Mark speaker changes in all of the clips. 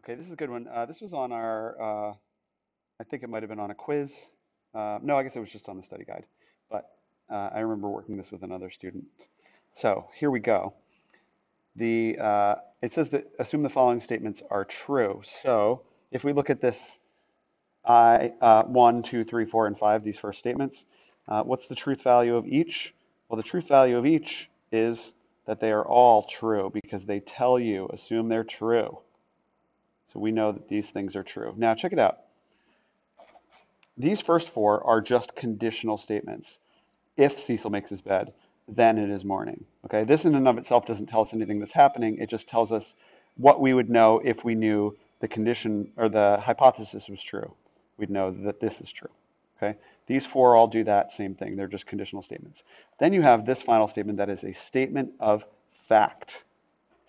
Speaker 1: Okay, this is a good one. This was on our, I think it might have been on a quiz. No, I guess it was just on the study guide. But I remember working this with another student. So here we go. It says that assume the following statements are true. So if we look at this, 1, 2, 3, 4, and 5, these first statements, what's the truth value of each? Well, the truth value of each is that they are all true because they tell you, assume they're true. So we know that these things are true. Now check it out. These first four are just conditional statements. If Cecil makes his bed, then it is morning. Okay, this in and of itself doesn't tell us anything that's happening. It just tells us what we would know if we knew the condition or the hypothesis was true. We'd know that this is true. Okay, these four all do that same thing. They're just conditional statements. Then you have this final statement that is a statement of fact.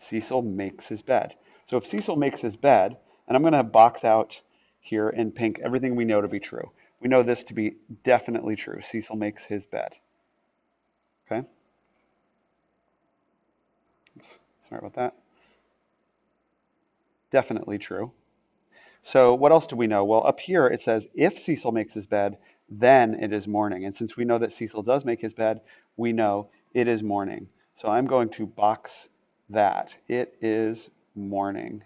Speaker 1: Cecil makes his bed. So if Cecil makes his bed, and I'm going to box out here in pink everything we know to be true. We know this to be definitely true. Cecil makes his bed. Okay? Oops, sorry about that. Definitely true. So what else do we know? Well, up here it says if Cecil makes his bed, then it is morning. And since we know that Cecil does make his bed, we know it is morning. So I'm going to box that. It is morning.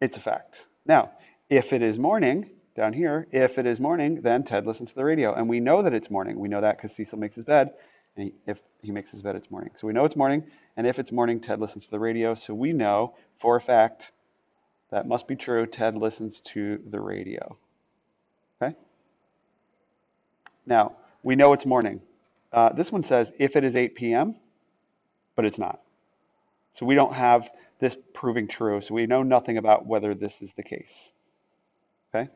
Speaker 1: It's a fact. Now, if it is morning, down here, if it is morning, then Ted listens to the radio. And we know that it's morning. We know that because Cecil makes his bed. And if he makes his bed, it's morning. So we know it's morning. And if it's morning, Ted listens to the radio. So we know for a fact that must be true. Ted listens to the radio. Okay? Now, we know it's morning. This one says if it is 8 p.m., but it's not. So we don't have this proving true. So we know nothing about whether this is the case. Okay?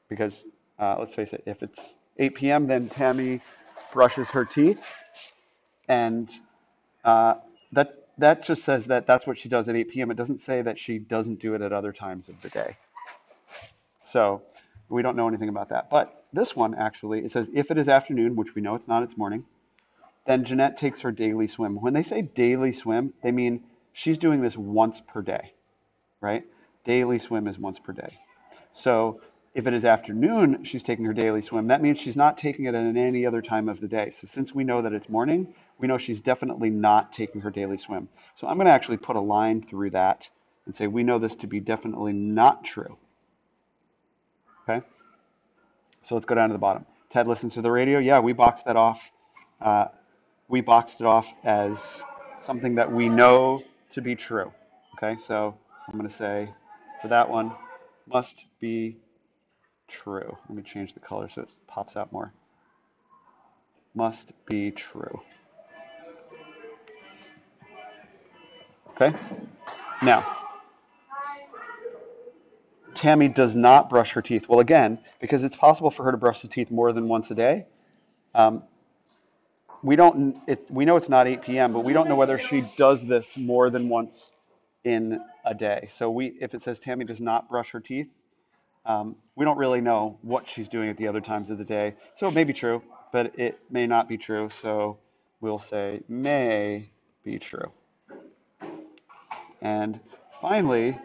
Speaker 1: Because let's face it, if it's 8 p.m., then Tammy brushes her teeth, and that just says that that's what she does at 8 p.m. It doesn't say that she doesn't do it at other times of the day. So we don't know anything about that. But this one actually, it says if it is afternoon, which we know it's not, it's morning, then Jeanette takes her daily swim. When they say daily swim, they mean she's doing this once per day, right? Daily swim is once per day. So if it is afternoon, she's taking her daily swim. That means she's not taking it at any other time of the day. So since we know that it's morning, we know she's definitely not taking her daily swim. So I'm going to actually put a line through that and say we know this to be definitely not true. Okay? So let's go down to the bottom. Ted listens to the radio. Yeah, we boxed that off. We boxed it off as something that we know to be true. Okay, so I'm going to say for that one, must be true. Let me change the color so it pops out more. Must be true. Okay? Now, Tammy does not brush her teeth. Well, again, because it's possible for her to brush the teeth more than once a day, um, we know it's not 8 p.m., but we don't know whether she does this more than once in a day. So if it says Tammy does not brush her teeth, we don't really know what she's doing at the other times of the day. So it may be true, but it may not be true. So we'll say may be true. And finally,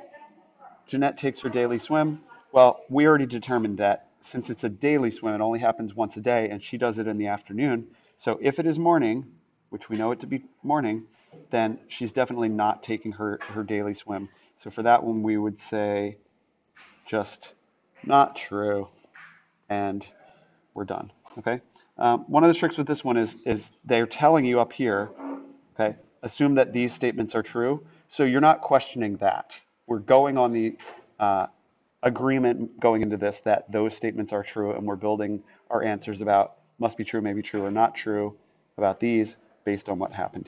Speaker 1: Jeanette takes her daily swim. Well, we already determined that since it's a daily swim, it only happens once a day, and she does it in the afternoon. So if it is morning, which we know it to be morning, then she's definitely not taking her daily swim. So for that one, we would say just not true, and we're done. Okay. One of the tricks with this one is they're telling you up here, okay, assume that these statements are true. So you're not questioning that. We're going on the agreement going into this that those statements are true, and we're building our answers about must be true, maybe true, or not true about these based on what happened.